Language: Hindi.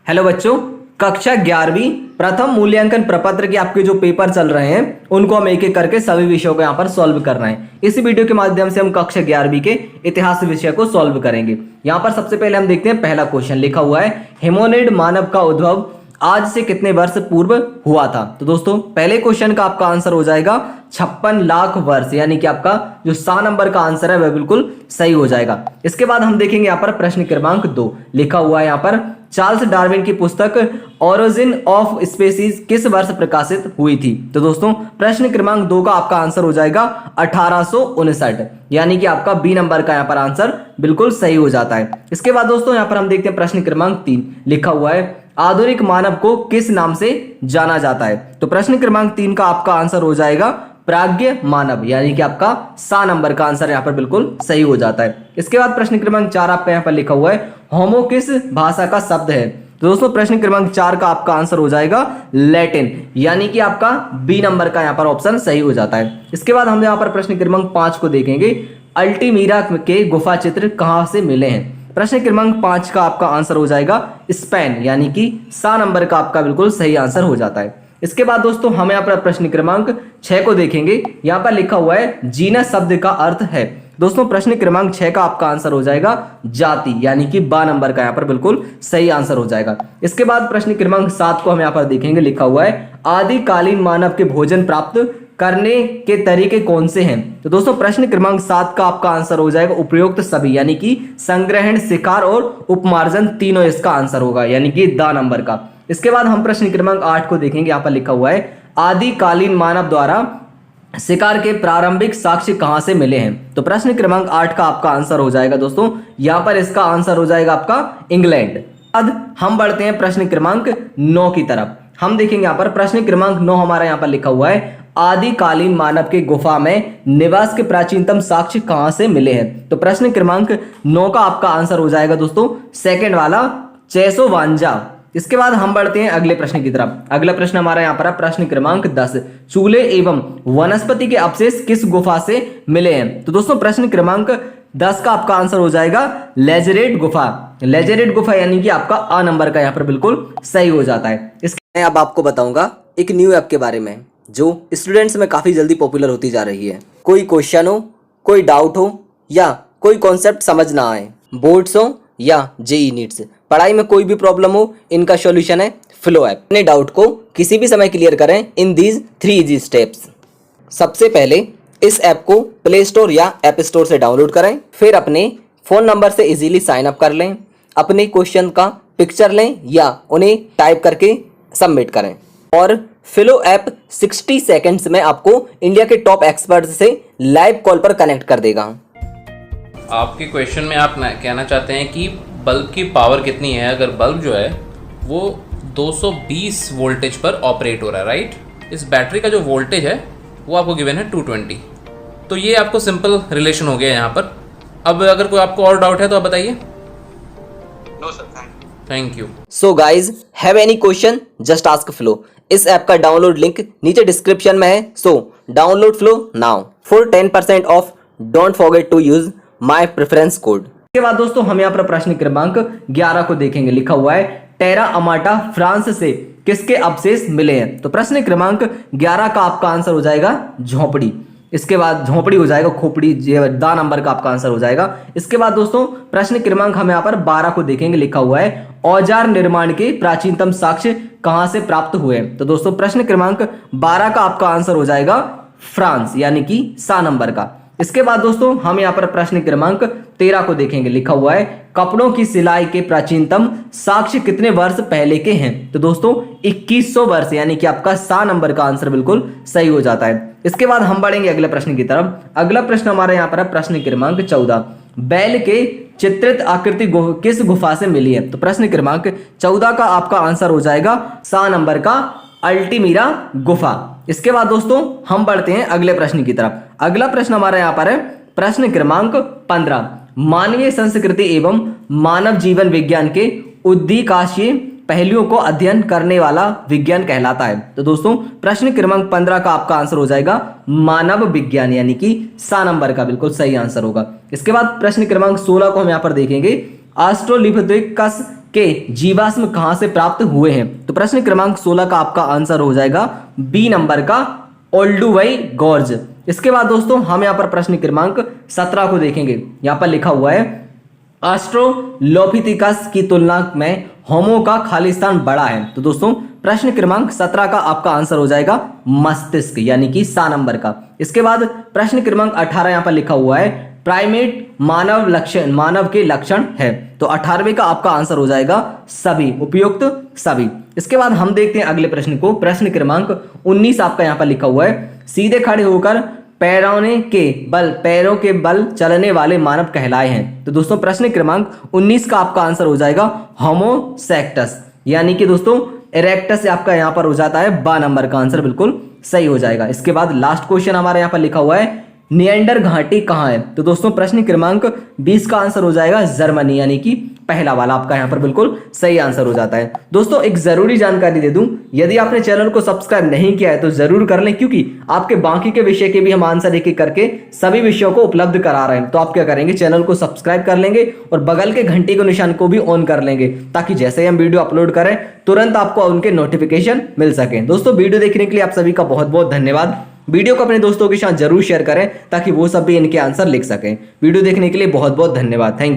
हेलो बच्चों, कक्षा 11वीं प्रथम मूल्यांकन प्रपत्र के आपके जो पेपर चल रहे हैं उनको हम एक एक करके सभी विषयों को यहाँ पर सॉल्व कर रहे हैं। इस वीडियो के माध्यम से हम कक्षा 11वीं के इतिहास विषय को सॉल्व करेंगे। यहाँ पर सबसे पहले हम देखते हैं पहला क्वेश्चन लिखा हुआ है, हेमोनिड मानव का उद्भव आज से कितने वर्ष पूर्व हुआ था। तो दोस्तों पहले क्वेश्चन का आपका आंसर हो जाएगा 56 लाख वर्ष, यानी कि आपका जो सा नंबर का आंसर है वह बिल्कुल सही हो जाएगा। इसके बाद हम देखेंगे यहाँ पर प्रश्न क्रमांक 2 लिखा हुआ है, यहाँ पर चार्ल्स डार्विन की पुस्तक ओरिजिन ऑफ स्पीसीज किस वर्ष प्रकाशित हुई थी। तो दोस्तों प्रश्न क्रमांक 2 का आपका आंसर हो जाएगा 1859, यानी कि आपका बी नंबर का यहाँ पर आंसर बिल्कुल सही हो जाता है। इसके बाद दोस्तों यहाँ पर हम देखते हैं प्रश्न क्रमांक 3 लिखा हुआ है, आधुनिक मानव को किस नाम से जाना जाता है। तो प्रश्न क्रमांक 3 का आपका आंसर हो जाएगा प्राज्ञ मानव, यानी कि आपका सा नंबर का आंसर यहाँ पर बिल्कुल सही हो जाता है। इसके बाद प्रश्न क्रमांक 4 आपका यहाँ पर लिखा हुआ है, होमो किस भाषा का शब्द है। तो दोस्तों प्रश्न क्रमांक 4 का आपका आंसर हो जाएगा लैटिन, यानी कि आपका बी नंबर का यहाँ पर ऑप्शन सही हो जाता है। इसके बाद हम यहाँ पर प्रश्न क्रमांक 5 को देखेंगे, अल्टीमीरा के गुफा चित्र कहाँ से मिले हैं। प्रश्न क्रमांक 5 का आपका आंसर हो जाएगा स्पेन, यानी कि सा नंबर का आपका बिल्कुल सही आंसर हो जाता है। इसके बाद दोस्तों हम यहाँ पर प्रश्न क्रमांक 6 को देखेंगे, यहाँ पर लिखा हुआ है जीनस शब्द का अर्थ है। दोस्तों प्रश्न क्रमांक 6 का आपका आंसर हो जाएगा जाति, यानी कि बा नंबर का यहाँ पर बिल्कुल सही आंसर हो जाएगा। इसके बाद प्रश्न क्रमांक 7 को हम यहाँ पर देखेंगे, लिखा हुआ है आदिकालीन मानव के भोजन प्राप्त करने के तरीके कौन से हैं। तो दोस्तों प्रश्न क्रमांक 7 का आपका आंसर हो जाएगा उपयुक्त सभी, यानी कि संग्रहण, शिकार और उपमार्जन तीनों इसका आंसर होगा, यानी कि दा नंबर का। इसके बाद हम प्रश्न क्रमांक 8 को देखेंगे, यहाँ पर लिखा हुआ है आदिकालीन मानव द्वारा शिकार के प्रारंभिक साक्ष्य कहां से मिले हैं। तो प्रश्न क्रमांक 8 का आपका आंसर हो जाएगा दोस्तों यहाँ पर इसका आंसर हो जाएगा आपका इंग्लैंड। अब हम बढ़ते हैं प्रश्न क्रमांक 9 की तरफ। हम देखेंगे यहाँ पर प्रश्न क्रमांक 9 हमारा यहाँ पर लिखा हुआ है, आदिकालीन मानव के गुफा में निवास के प्राचीनतम साक्ष्य कहां से मिले हैं। तो प्रश्न क्रमांक 9 का आपका आंसर हो जाएगा दोस्तों सेकंड वाला चेसोवांजा। इसके बाद हम बढ़ते हैं अगले प्रश्न की तरफ। अगला प्रश्न हमारा यहाँ पर है प्रश्न क्रमांक 10, चूल्हे एवं वनस्पति के अवशेष किस गुफा से मिले हैं। तो दोस्तों प्रश्न क्रमांक 10 का आपका आंसर हो जाएगा लेजरेट गुफा, लेजरेट गुफा यानी कि आपका आ नंबर का यहाँ पर बिल्कुल सही हो जाता है। इसके अब आपको बताऊंगा एक न्यू ऐप के बारे में जो स्टूडेंट्स में काफी जल्दी पॉपुलर होती जा रही है। कोई क्वेश्चन हो, कोई डाउट हो या कोई कॉन्सेप्ट समझ ना आए, बोर्ड्स हो या जेई नीट्स, पढ़ाई में कोई भी प्रॉब्लम हो, इनका सॉल्यूशन है फ्लो ऐप। अपने डाउट को किसी भी समय क्लियर करें इन दीज 3 इजी स्टेप्स। सबसे पहले इस ऐप को प्ले स्टोर या ऐप स्टोर से डाउनलोड करें, फिर अपने फोन नंबर से इजीली साइन अप कर लें, अपने क्वेश्चन का पिक्चर लें या उन्हें टाइप करके सबमिट करें और फ्लो ऐप 60 सेकंड्स में आपको इंडिया के टॉप एक्सपर्ट से लाइव कॉल पर कनेक्ट कर देगा। आपके क्वेश्चन में आप कहना चाहते हैं कि बल्ब की पावर कितनी है। अगर बल्ब जो है वो 220 वोल्टेज पर ऑपरेट हो रहा है, राइट। इस बैटरी का जो वोल्टेज है वो आपको गिवन है 220। तो ये आपको सिंपल रिलेशन हो गया यहाँ पर। अब अगर कोई आपको और डाउट है तो आप बताइए। No sir, thank you. So guys have any question just ask Flo. इस ऐप का डाउनलोड लिंक नीचे डिस्क्रिप्शन में है, so download Flo now for 10% off. Don't forget to use my preference code. इसके बाद दोस्तों हम यहाँ पर प्रश्न क्रमांक 11 को देखेंगे, लिखा हुआ है टेरा अमाटा फ्रांस से किसके अवशेष मिले हैं। तो प्रश्न क्रमांक 11 का आपका आंसर हो जाएगा झोपड़ी। इसके बाद झोपड़ी हो जाएगा खोपड़ी, दा नंबर का आपका आंसर हो जाएगा। इसके बाद दोस्तों प्रश्न क्रमांक हम यहाँ पर 12 को देखेंगे, लिखा हुआ है औजार निर्माण के प्राचीनतम साक्ष्य कहां से प्राप्त हुए। तो दोस्तों प्रश्न क्रमांक 12 का आपका आंसर हो जाएगा फ्रांस, यानी कि सा नंबर का। इसके बाद दोस्तों हम यहाँ पर प्रश्न क्रमांक 13 को देखेंगे, लिखा हुआ है कपड़ों की सिलाई के प्राचीनतम साक्ष्य कितने वर्ष पहले के हैं। तो दोस्तों 2100 वर्ष, यानी कि आपका सा नंबर का आंसर बिल्कुल सही हो जाता है। इसके बाद हम बढ़ेंगे अगले प्रश्न की तरफ। अगला प्रश्न हमारे यहाँ पर है प्रश्न क्रमांक 14, बैल के चित्रित आकृति किस गुफा से मिली है। तो प्रश्न क्रमांक 14 का आपका आंसर हो जाएगा सा नंबर का अल्टीमीरा गुफा। इसके बाद दोस्तों हम बढ़ते हैं अगले प्रश्न की तरफ। अगला प्रश्न हमारा यहाँ पर है प्रश्न क्रमांक 15, मानवीय संस्कृति एवं मानव जीवन विज्ञान के उद्दीकाशीय पहलुओं को अध्ययन करने वाला विज्ञान कहलाता है। तो दोस्तों प्रश्न क्रमांक 15 का आपका आंसर हो जाएगा मानव विज्ञान, यानी कि सा नंबर का बिल्कुल सही आंसर होगा। इसके बाद प्रश्न क्रमांक 16 को हम यहाँ पर देखेंगे, ऑस्ट्रोलिपिथेकस के जीवाश्म कहां से प्राप्त हुए हैं? तो प्रश्न क्रमांक 16 का आपका आंसर हो जाएगा बी नंबर का ओल्डुवई गॉर्ज। इसके बाद दोस्तों हम यहां पर प्रश्न क्रमांक 17 को देखेंगे। यहां पर लिखा हुआ है ऑस्ट्रोलोपिथिकस की तुलना में होमो का खालिस्तान बड़ा है। तो दोस्तों प्रश्न क्रमांक 17 का आपका आंसर हो जाएगा मस्तिष्क, यानी कि सा नंबर का। इसके बाद प्रश्न क्रमांक 18 यहां पर लिखा हुआ है प्राइमेट मानव के लक्षण है। तो 18वें का आपका आंसर हो जाएगा सभी, उपयुक्त सभी। इसके बाद हम देखते हैं अगले प्रश्न को। प्रश्न क्रमांक 19 आपका यहां पर लिखा हुआ है सीधे खड़े होकर पैरों के बल चलने वाले मानव कहलाए हैं। तो दोस्तों प्रश्न क्रमांक 19 का आपका आंसर हो जाएगा होमोसेक्टस, यानी कि दोस्तों इरेक्टस आपका यहां पर हो जाता है बा नंबर का आंसर बिल्कुल सही हो जाएगा। इसके बाद लास्ट क्वेश्चन हमारे यहां पर लिखा हुआ है निएंडर घाटी कहां है? तो दोस्तों प्रश्न क्रमांक 20 का आंसर हो जाएगा जर्मनी, यानी कि पहला वाला आपका यहां पर बिल्कुल सही आंसर हो जाता है। दोस्तों एक जरूरी जानकारी दे दूं, यदि आपने चैनल को सब्सक्राइब नहीं किया है तो जरूर कर लें, क्योंकि आपके बाकी के विषय के भी हम आंसर एक एक करके सभी विषयों को उपलब्ध करा रहे हैं। तो आप क्या करेंगे, चैनल को सब्सक्राइब कर लेंगे और बगल के घंटी के निशान को भी ऑन कर लेंगे, ताकि जैसे ही हम वीडियो अपलोड करें तुरंत आपको उनके नोटिफिकेशन मिल सके। दोस्तों वीडियो देखने के लिए आप सभी का बहुत बहुत धन्यवाद। वीडियो को अपने दोस्तों के साथ जरूर शेयर करें ताकि वो सब भी इनके आंसर लिख सकें। वीडियो देखने के लिए बहुत बहुत धन्यवाद। Thank you.